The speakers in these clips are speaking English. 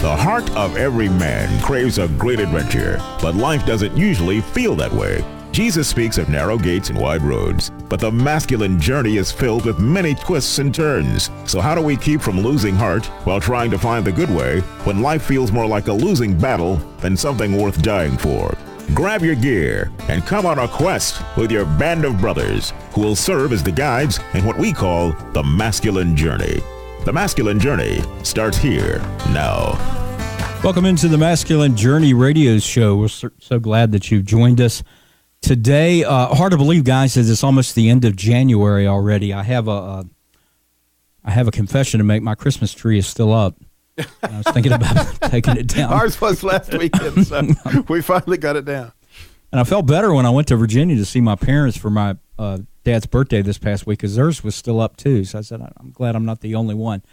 The heart of every man craves a great adventure, but life doesn't usually feel that way. Jesus speaks of narrow gates and wide roads, but the masculine journey is filled with many twists and turns. So how do we keep from losing heart while trying to find the good way when life feels more like a losing battle than something worth dying for? Grab your gear and come on a quest with your band of brothers who will serve as the guides in what we call the masculine journey. The masculine journey starts here now. Welcome into the Masculine Journey radio show. We're so glad that you've joined us today. Hard to believe, guys, that it's almost the end of January already. I have a confession to make. My Christmas tree is still up. I was thinking about taking it down. Ours was last weekend, so we finally got it down. And I felt better when I went to Virginia to see my parents for my dad's birthday this past week, because theirs was still up too. So I said, I'm glad I'm not the only one.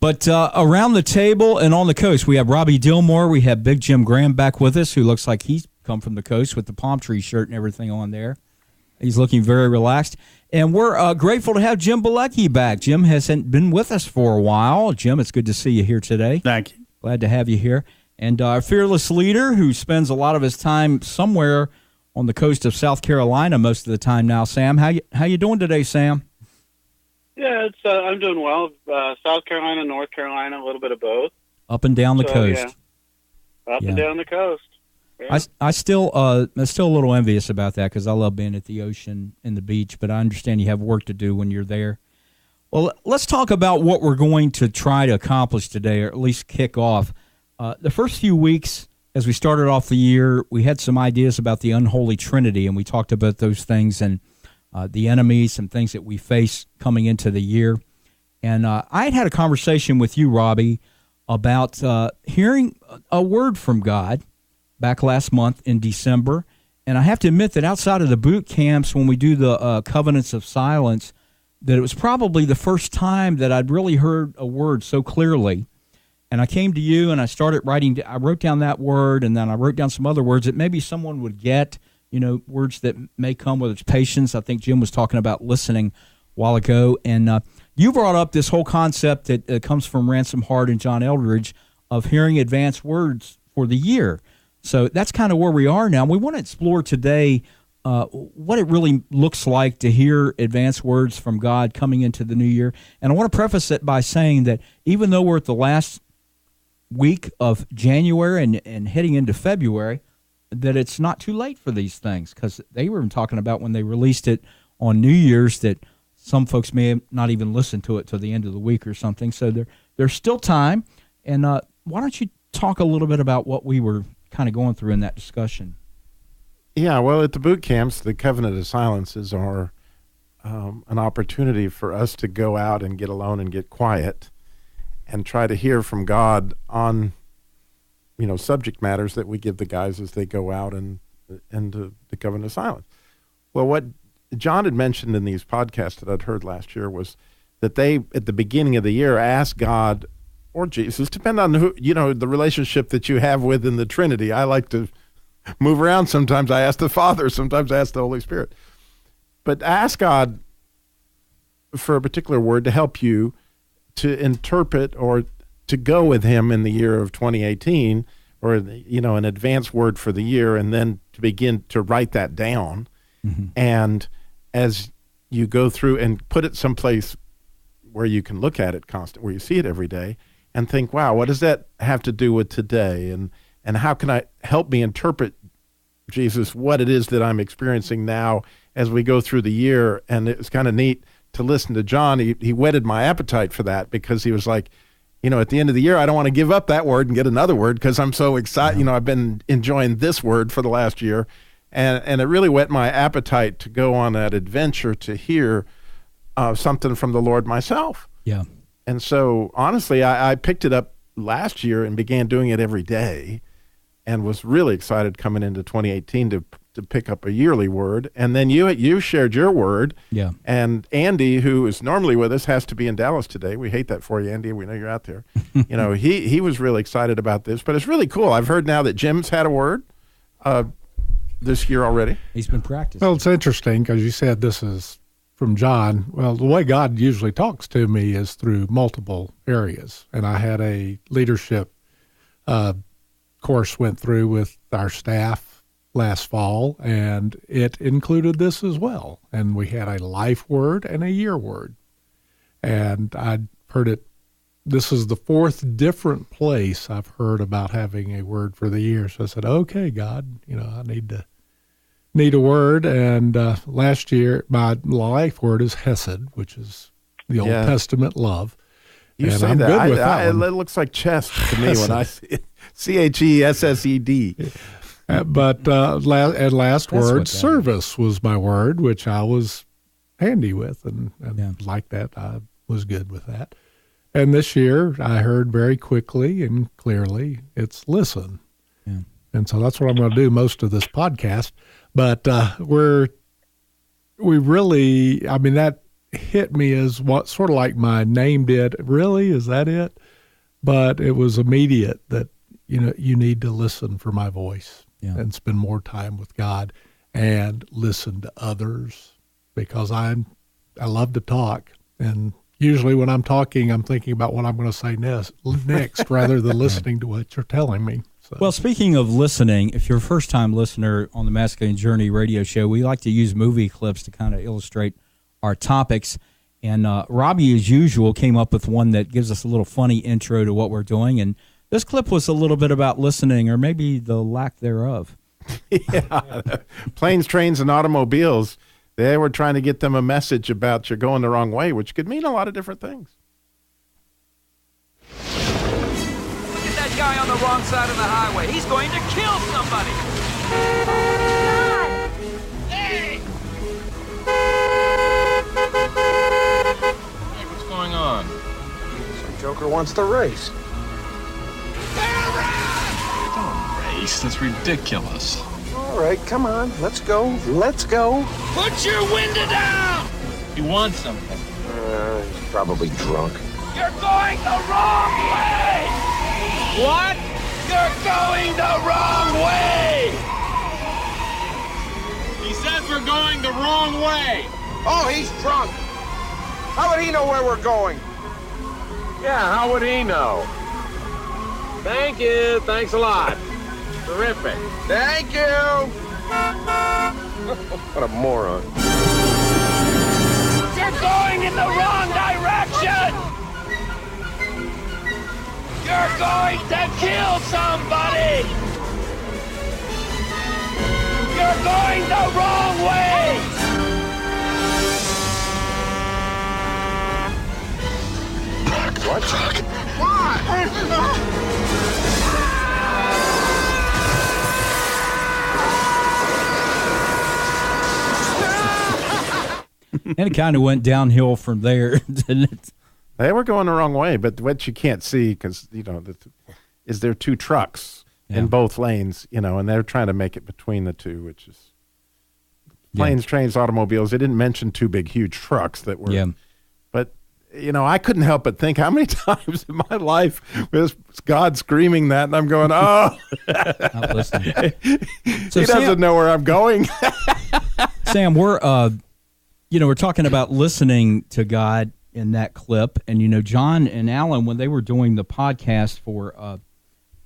But around the table and on the coast, we have Robbie Dillmore. We have Big Jim Graham back with us, who looks like he's come from the coast with the palm tree shirt and everything on there. He's looking very relaxed. And we're grateful to have Jim Bilecki back. Jim hasn't been with us for a while. Jim, it's good to see you here today. Thank you. Glad to have you here. And our fearless leader, who spends a lot of his time somewhere on the coast of South Carolina most of the time now, Sam. How you doing today, Sam? Yeah, I'm doing well. South Carolina, North Carolina, a little bit of both. Up and down the coast. Yeah. Up and down the coast. Yeah. I'm still a little envious about that, because I love being at the ocean and the beach, but I understand you have work to do when you're there. Well, let's talk about what we're going to try to accomplish today, or at least kick off. The first few weeks, as we started off the year, we had some ideas about the unholy trinity, and we talked about those things and the enemies, some things that we face coming into the year. And I had a conversation with you, Robbie, about hearing a word from God back last month in December. And I have to admit that outside of the boot camps, when we do the covenants of silence, that it was probably the first time that I'd really heard a word so clearly. And I came to you and I started writing. I wrote down that word, and then I wrote down some other words that maybe someone would get, words that may come with its patience. I think Jim was talking about listening a while ago. And you brought up this whole concept that comes from Ransom Hart and John Eldridge of hearing advanced words for the year. So that's kind of where we are now. We want to explore today what it really looks like to hear advanced words from God coming into the new year. And I want to preface it by saying that even though we're at the last week of January and heading into February, that it's not too late for these things, because they were talking about when they released it on New Year's that some folks may have not even listened to it till the end of the week or something. So there's still time. And why don't you talk a little bit about what we were kind of going through in that discussion? Yeah, well, at the boot camps, the covenant of silences are an opportunity for us to go out and get alone and get quiet and try to hear from God on, subject matters that we give the guys as they go out and the covenant of silence. Well, what John had mentioned in these podcasts that I'd heard last year was that they, at the beginning of the year, asked God or Jesus, depend on who, the relationship that you have within the Trinity. I like to move around. Sometimes I ask the Father, sometimes I ask the Holy Spirit. But ask God for a particular word to help you to interpret or to go with him in the year of 2018, or, an advanced word for the year, and then to begin to write that down. Mm-hmm. And as you go through and put it someplace where you can look at it constantly, where you see it every day, and think, wow, what does that have to do with today? And how can I help me interpret, Jesus, what it is that I'm experiencing now as we go through the year? And it was kind of neat to listen to John. He whetted my appetite for that, because he was like, at the end of the year, I don't want to give up that word and get another word, because I'm so excited. I've been enjoying this word for the last year. And it really whet my appetite to go on that adventure to hear something from the Lord myself. Yeah. And so, honestly, I picked it up last year and began doing it every day, and was really excited coming into 2018 to pick up a yearly word. And then you shared your word. Yeah. And Andy, who is normally with us, has to be in Dallas today. We hate that for you, Andy. We know you're out there. He was really excited about this. But it's really cool. I've heard now that Jim's had a word this year already. He's been practicing. Well, it's interesting because you said this is from John. Well, the way God usually talks to me is through multiple areas. And I had a leadership course went through with our staff last fall, and it included this as well. And we had a life word and a year word. And I'd heard it. This is the fourth different place I've heard about having a word for the year. So I said, okay, God, I need a word. And last year, my life word is hesed, which is the Old Testament love. You and say I'm that. good with that it one. looks like chest to me when I see it. CHESSED. But last what that word, is. service was my word, which I was handy with and Yeah. like that. I was good with that. And this year I heard very quickly and clearly it's listen. Yeah. And so that's what I'm going to do most of this podcast. But we really, that hit me as what sort of like my name did. Really? Is that it? But it was immediate that, you need to listen for my voice and spend more time with God and listen to others, because I love to talk. And usually when I'm talking, I'm thinking about what I'm going to say next rather than listening to what you're telling me. So. Well, speaking of listening, if you're a first-time listener on the Masculine Journey radio show, we like to use movie clips to kind of illustrate our topics. And Robbie, as usual, came up with one that gives us a little funny intro to what we're doing. And this clip was a little bit about listening, or maybe the lack thereof. Planes, trains, and automobiles. They were trying to get them a message about you're going the wrong way, which could mean a lot of different things. Look at that guy on the wrong side of the highway. He's going to kill somebody. Hey! Hey, what's going on? Some joker wants to race. Don't race. That's ridiculous. All right, come on. Let's go. Let's go. Put your window down! You want something? He's probably drunk. You're going the wrong way! What? You're going the wrong way! He says we're going the wrong way. Oh, he's drunk. How would he know where we're going? Yeah, how would he know? Thank you. Thanks a lot. Terrific. Thank you. What a moron. You're going in the wrong direction! You're going to kill somebody! You're going the wrong way! What? And it kind of went downhill from there, didn't it? They were going the wrong way, but what you can't see, because, is there two trucks in both lanes, and they're trying to make it between the two, which is planes, trains, automobiles. They didn't mention two big, huge trucks that were, but, I couldn't help but think how many times in my life was God screaming that, and I'm going, oh, Not listening. So he doesn't know where I'm going. Sam, we're talking about listening to God in that clip, and John and Alan, when they were doing the podcast for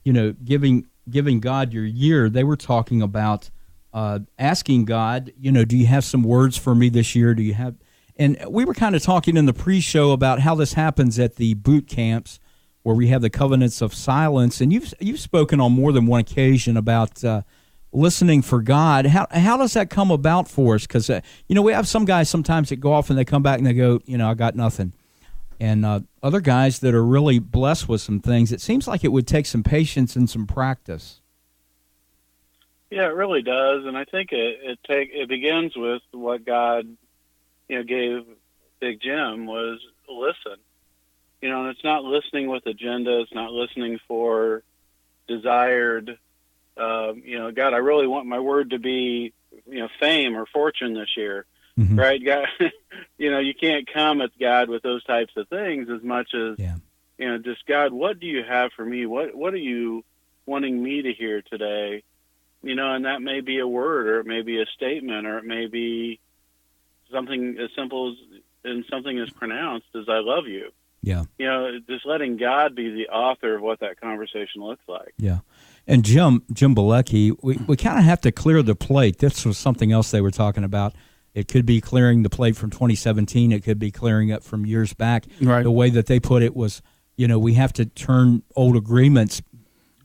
giving God your year, they were talking about asking God, do you have some words for me this year? Do you have? And we were kind of talking in the pre-show about how this happens at the boot camps, where we have the covenants of silence, and you've spoken on more than one occasion about listening for God. How does that come about for us? Because we have some guys sometimes that go off and they come back and they go, I got nothing, and other guys that are really blessed with some things. It seems like it would take some patience and some practice. Yeah, it really does, and I think it begins with what God, gave Big Jim was listen. And it's not listening with agenda. It's not listening for desired. God, I really want my word to be, fame or fortune this year, right? God, you can't come at God with those types of things as much as, just God, what do you have for me? What are you wanting me to hear today? And that may be a word, or it may be a statement, or it may be something as simple as something as pronounced as I love you. Yeah. Just letting God be the author of what that conversation looks like. Yeah. And Jim Bilecki, we kind of have to clear the plate. This was something else they were talking about. It could be clearing the plate from 2017. It could be clearing it from years back. Right. The way that they put it was, we have to turn old agreements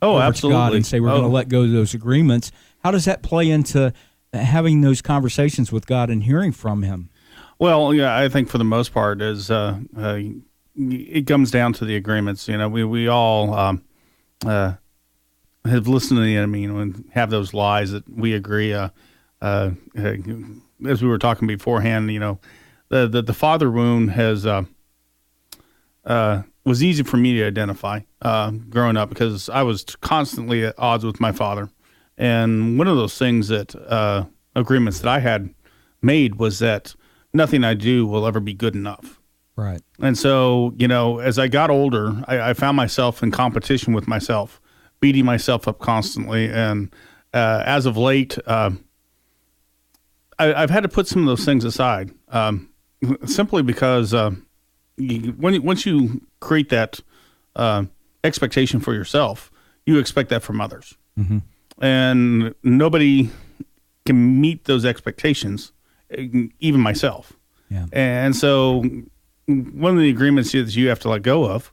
over absolutely. to God and say we're going to let go of those agreements. How does that play into having those conversations with God and hearing from Him? Well, yeah, I think for the most part is it comes down to the agreements. We all have listened to the enemy and have those lies that we agree. As we were talking beforehand, the father wound has was easy for me to identify growing up because I was constantly at odds with my father. And one of those things that agreements that I had made was that nothing I do will ever be good enough. Right. And so, as I got older, I found myself in competition with myself, beating myself up constantly. And as of late, I've had to put some of those things aside, simply because once you create that expectation for yourself, you expect that from others. Mm-hmm. And nobody can meet those expectations, even myself. Yeah. And so one of the agreements that you have to let go of,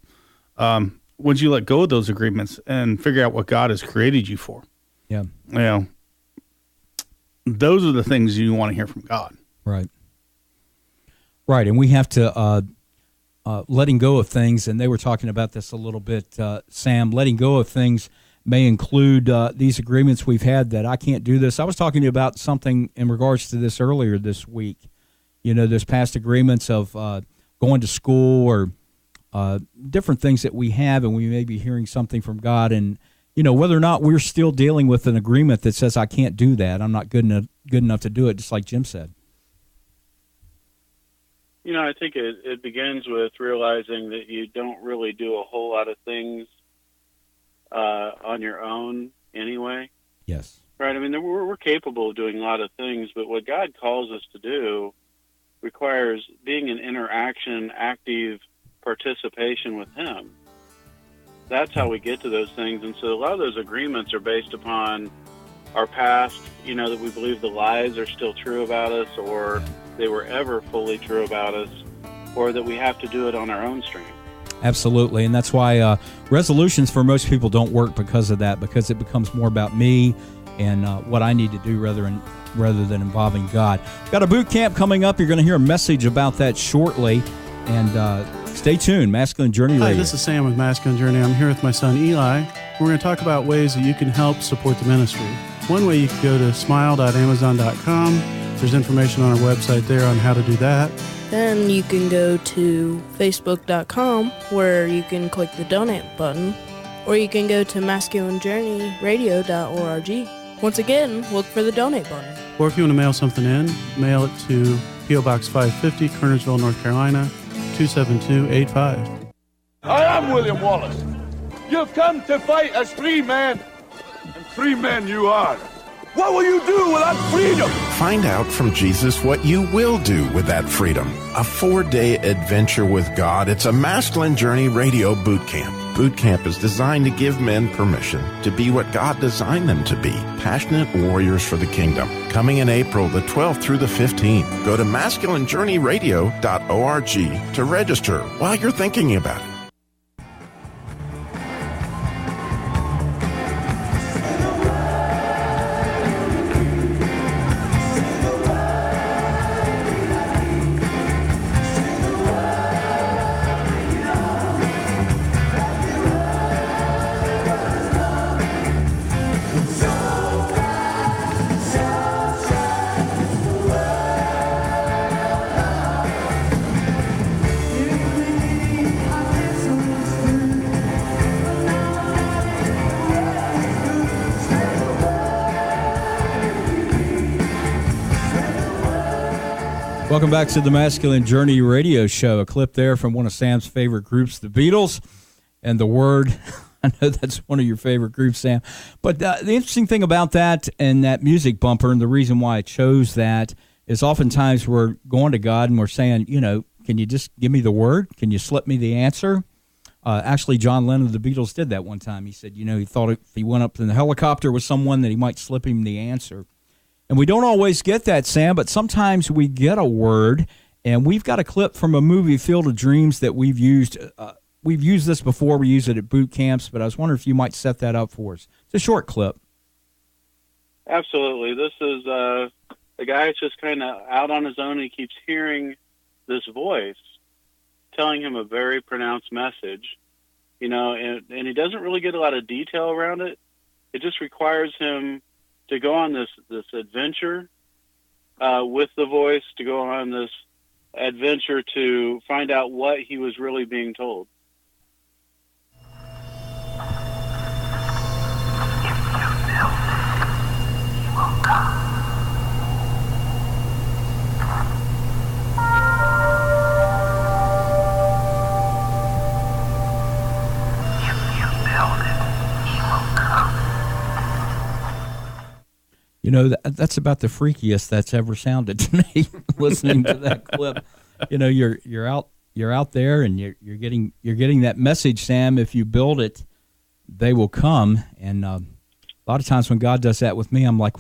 once you let go of those agreements and figure out what God has created you for, those are the things you want to hear from God. Right. Right. And we have to, letting go of things, and they were talking about this a little bit, Sam, letting go of things may include these agreements we've had that I can't do this. I was talking to you about something in regards to this earlier this week. There's past agreements of going to school or different things that we have, and we may be hearing something from God, and whether or not we're still dealing with an agreement that says I can't do that, I'm not good enough to do it, just like Jim said. I think it begins with realizing that you don't really do a whole lot of things on your own anyway. Yes. Right. I mean, we're capable of doing a lot of things, but what God calls us to do requires being in interaction, active participation with Him. That's how we get to those things. And so a lot of those agreements are based upon our past, that we believe the lies are still true about us, or they were ever fully true about us, or that we have to do it on our own strength. Absolutely, and that's why resolutions for most people don't work because of that, because it becomes more about me and what I need to do rather than involving God. We've got a boot camp coming up. You're going to hear a message about that shortly, and stay tuned. Masculine Journey Radio. Hi, this is Sam with Masculine Journey. I'm here with my son Eli. We're going to talk about ways that you can help support the ministry. One way, you can go to smile.amazon.com. There's information on our website there on how to do that. Then you can go to facebook.com where you can click the donate button, or you can go to masculinejourneyradio.org. Once again, look for the donate button. Or if you want to mail something in, mail it to P.O. Box 550, Kernersville, North Carolina, 27285. I am William Wallace. You've come to fight as free men, and free men you are. What will you do without freedom? Find out from Jesus what you will do with that freedom. A 4-day adventure with God. It's a Masculine Journey Radio boot camp. Boot camp is designed to give men permission to be what God designed them to be, passionate warriors for the kingdom. Coming in April the 12th through the 15th. Go to masculinejourneyradio.org to register while you're thinking about it. Welcome back to the Masculine Journey Radio Show. A clip there from one of Sam's favorite groups, the Beatles, and The Word. I know that's one of your favorite groups, Sam. But the interesting thing about that and that music bumper, and the reason why I chose that, is oftentimes we're going to God and we're saying, Can you just give me the word? Can you slip me the answer? Actually, John Lennon of the Beatles did that one time. He said, he thought if he went up in the helicopter with someone that he might slip him the answer. And we don't always get that, Sam, but sometimes we get a word. And we've got a clip from a movie, Field of Dreams, that we've used. We've used this before. We use it at boot camps, but I was wondering if you might set that up for us. It's a short clip. Absolutely. This is the guy is just kind of out on his own. He keeps hearing this voice telling him a very pronounced message, and he doesn't really get a lot of detail around it. It just requires him to go on this adventure with the voice, to go on this adventure to find out what he was really being told. That's about the freakiest that's ever sounded to me. Listening to that clip, you're out there and you're getting that message, Sam. If you build it, they will come. And a lot of times when God does that with me, I'm like,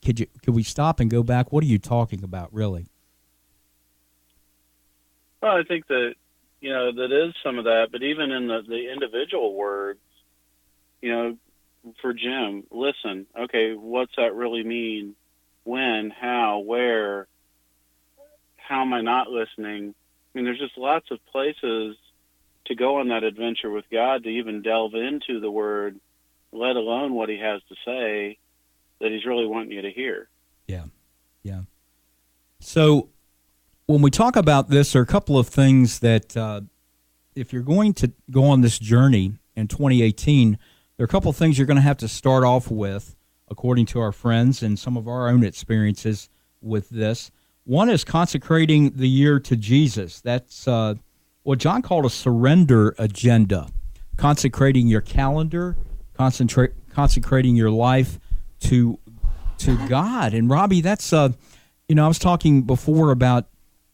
could we stop and go back? What are you talking about, really? Well, I think that that is some of that, but even in the individual words, for Jim, listen, okay, what's that really mean? When, how, where, how am I not listening? I mean, there's just lots of places to go on that adventure with God to even delve into the word, let alone what he has to say that he's really wanting you to hear. Yeah. So when we talk about this, there are a couple of things that if you're going to go on this journey in 2018, there are a couple of things you're going to have to start off with, according to our friends and some of our own experiences with this. One is consecrating the year to Jesus. That's what John called a surrender agenda, consecrating your calendar, consecrating your life to God. And Robbie, that's I was talking before about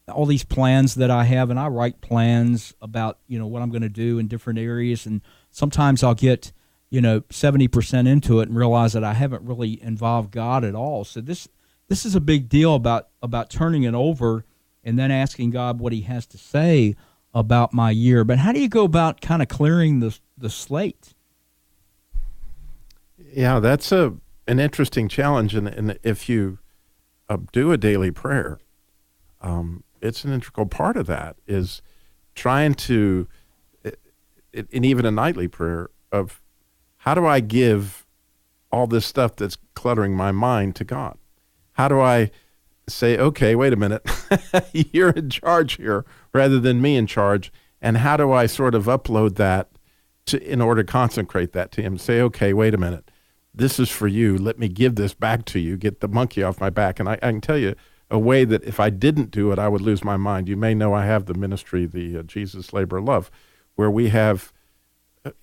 all these plans that I have, and I write plans about what I'm going to do in different areas, and sometimes I'll get 70% into it and realize that I haven't really involved God at all. So this is a big deal about turning it over and then asking God what he has to say about my year. But how do you go about kind of clearing the slate? Yeah, that's an interesting challenge. And if you do a daily prayer, it's an integral part of that is trying to, and even a nightly prayer of, how do I give all this stuff that's cluttering my mind to God? How do I say, okay, wait a minute, you're in charge here rather than me in charge? And how do I sort of upload that in order to consecrate that to him? Say, okay, wait a minute, this is for you. Let me give this back to you. Get the monkey off my back. And I can tell you a way that if I didn't do it, I would lose my mind. You may know I have the ministry, the Jesus Labor Love, where we have,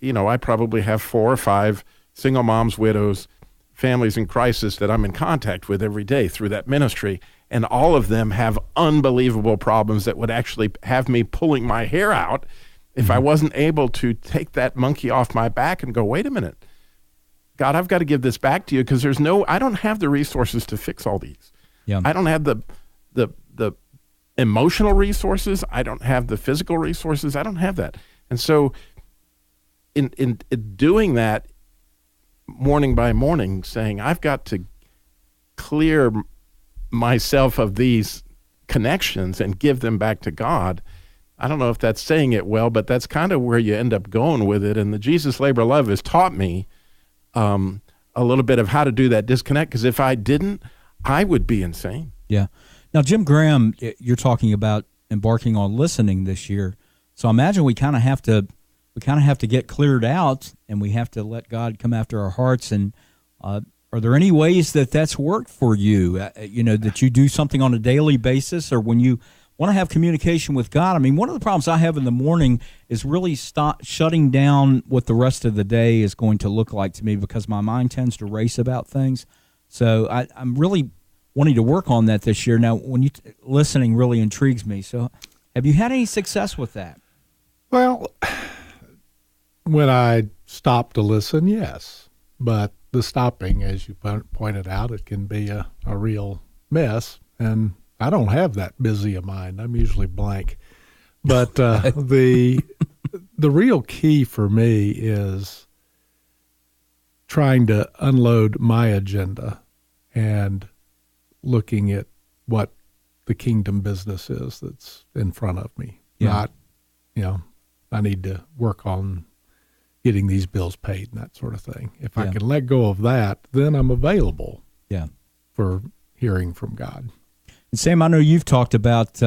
I probably have 4 or 5 single moms, widows, families in crisis that I'm in contact with every day through that ministry. And all of them have unbelievable problems that would actually have me pulling my hair out if I wasn't able to take that monkey off my back and go, wait a minute, God, I've got to give this back to you because I don't have the resources to fix all these. Yeah. I don't have the emotional resources. I don't have the physical resources. I don't have that. And so in doing that morning by morning, saying, I've got to clear myself of these connections and give them back to God. I don't know if that's saying it well, but that's kind of where you end up going with it. And the Jesus Labor Love has taught me a little bit of how to do that disconnect, because if I didn't, I would be insane. Yeah. Now, Jim Graham, you're talking about embarking on listening this year. So I imagine we kind of have to get cleared out, and we have to let God come after our hearts. And are there any ways that that's worked for you? That you do something on a daily basis, or when you want to have communication with God? I mean, one of the problems I have in the morning is really shutting down what the rest of the day is going to look like to me, because my mind tends to race about things. So I'm really wanting to work on that this year. Now, when listening really intrigues me. So Have you had any success with that? Well, when I stop to listen, yes. But the stopping, as you pointed out, it can be a real mess. And I don't have that busy a mind. I'm usually blank. But the real key for me is trying to unload my agenda and looking at what the kingdom business is that's in front of me. Yeah. Not, I need to work on getting these bills paid and that sort of thing. If I can let go of that, then I'm available for hearing from God. And Sam, I know you've talked about,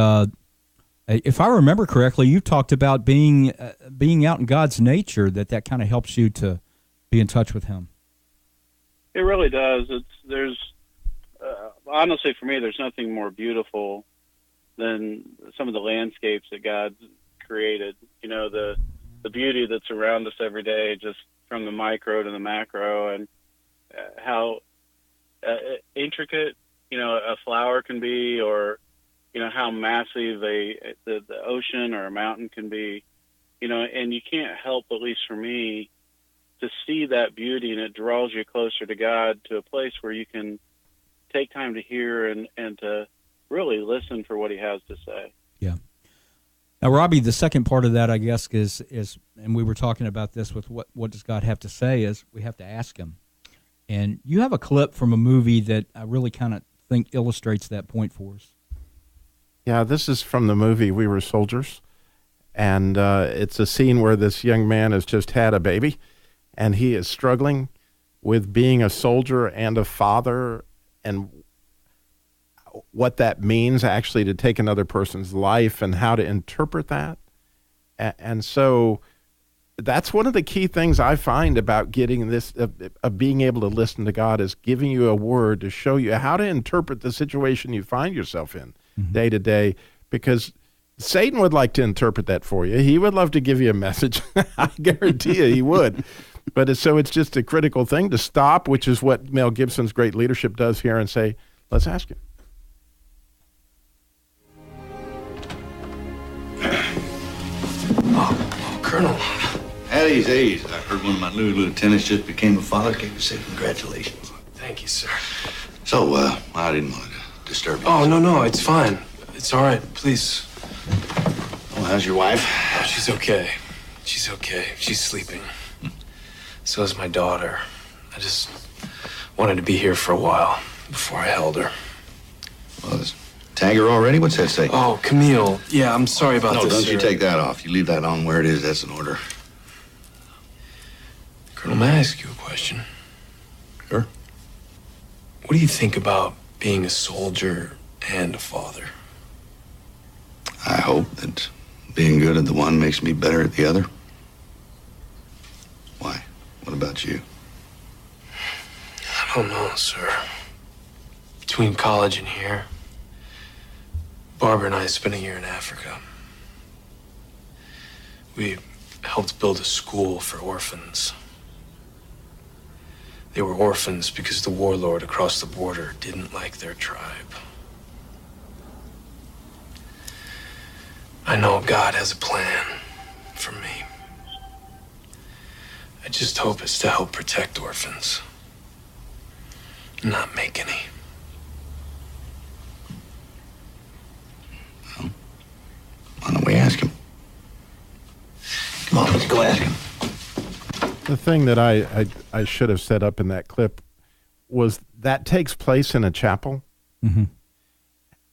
if I remember correctly, you've talked about being out in God's nature, that kind of helps you to be in touch with Him. It really does. There's honestly, for me, there's nothing more beautiful than some of the landscapes that God's created. The beauty that's around us every day, just from the micro to the macro, and how intricate, a flower can be, or, how massive the ocean or a mountain can be, and you can't help, at least for me, to see that beauty, and it draws you closer to God, to a place where you can take time to hear and to really listen for what He has to say. Yeah. Now, Robbie, the second part of that, I guess, is, and we were talking about this with what does God have to say, is we have to ask Him. And you have a clip from a movie that I really kind of think illustrates that point for us. Yeah, this is from the movie We Were Soldiers. And it's a scene where this young man has just had a baby, and he is struggling with being a soldier and a father, and what that means actually to take another person's life and how to interpret that. And so that's one of the key things I find about getting this, of being able to listen to God, is giving you a word to show you how to interpret the situation you find yourself in day to day, because Satan would like to interpret that for you. He would love to give you a message. I guarantee you he would. But it's just a critical thing to stop, which is what Mel Gibson's great leadership does here, and say, let's ask Him. Oh, Colonel. At ease. I heard one of my new lieutenants just became a father. Can you say congratulations? Thank you, sir. So, I didn't want to disturb you. Oh, no, it's fine. It's all right, please. Well, how's your wife? Oh, she's okay. She's sleeping. So is my daughter. I just wanted to be here for a while before I held her. Well, is Tagger already? What's that say? Oh, Camille. Yeah, I'm sorry about this. No, don't you sir. take that off. You leave that on where it is. That's an order. Colonel, may I ask you a question? Sure. What do you think about being a soldier and a father? I hope that being good at the one makes me better at the other. Why? What about you? I don't know, sir. Between college and here, Barbara and I spent a year in Africa. We helped build a school for orphans. They were orphans because the warlord across the border didn't like their tribe. I know God has a plan for me. I just hope it's to help protect orphans, not make any. Well, why don't we ask Him? Come on, let's go ask Him. The thing that I should have set up in that clip was that takes place in a chapel,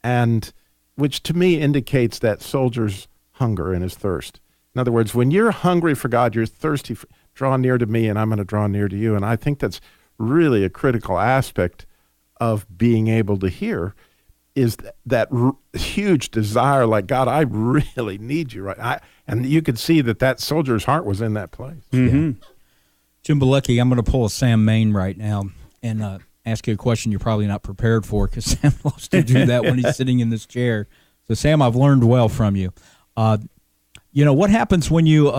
and which to me indicates that soldier's hunger and his thirst. In other words, when you're hungry for God, you're thirsty, draw near to me and I'm going to draw near to you. And I think that's really a critical aspect of being able to hear, is that huge desire, like, God, I really need you right. And you could see that soldier's heart was in that place. Yeah. Jim Bilecki, I'm going to pull a Sam Main right now and ask you a question you're probably not prepared for, because Sam loves to do that when he's sitting in this chair. So, Sam, I've learned well from you. What happens when you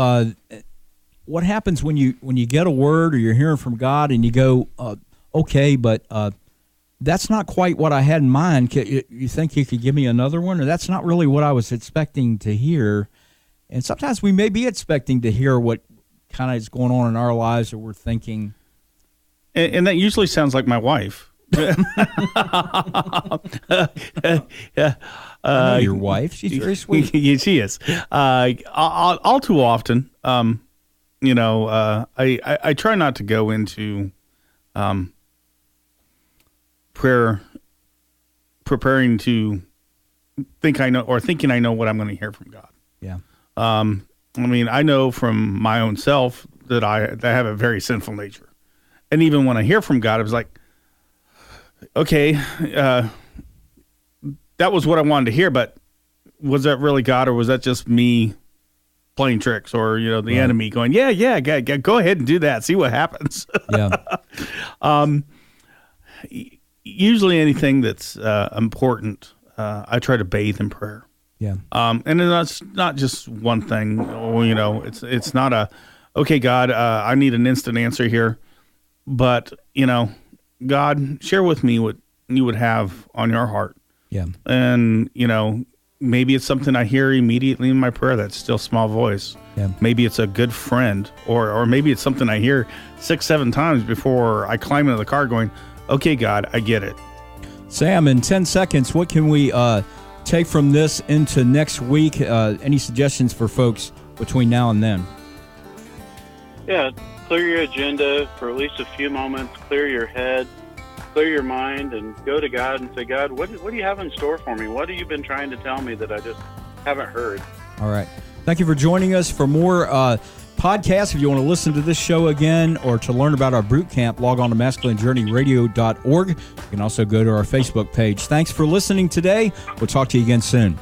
get a word or you're hearing from God and you go, okay, but that's not quite what I had in mind. You think you could give me another one? Or that's not really what I was expecting to hear. And sometimes we may be expecting to hear what kind of is going on in our lives, or we're thinking. And that usually sounds like my wife. I know your wife. She's very sweet. Yeah, she is. All too often, I try not to go into prayer preparing to think I know, or thinking I know what I'm going to hear from God. Yeah. I know from my own self that I have a very sinful nature. And even when I hear from God, I was like, okay, that was what I wanted to hear, but was that really God, or was that just me playing tricks, or, the enemy going, yeah, go ahead and do that. See what happens. Yeah. Usually anything that's important, I try to bathe in prayer. Yeah. And that's not just one thing, it's not a, okay, God, I need an instant answer here, but, God, share with me what you would have on your heart. Yeah. And, maybe it's something I hear immediately in my prayer, that still small voice. Yeah. Maybe it's a good friend, or maybe it's something I hear 6-7 times before I climb into the car going, okay, God, I get it. Sam, in 10 seconds, what can we take from this into next week? Any suggestions for folks between now and then? Yeah, clear your agenda for at least a few moments, clear your head, clear your mind, and go to God and say, God, what do you have in store for me? What have you been trying to tell me that I just haven't heard? All right. Thank you for joining us. For more podcasts, if you want to listen to this show again or to learn about our boot camp, log on to masculinejourneyradio.org. You can also go to our Facebook page. Thanks for listening today. We'll talk to you again soon.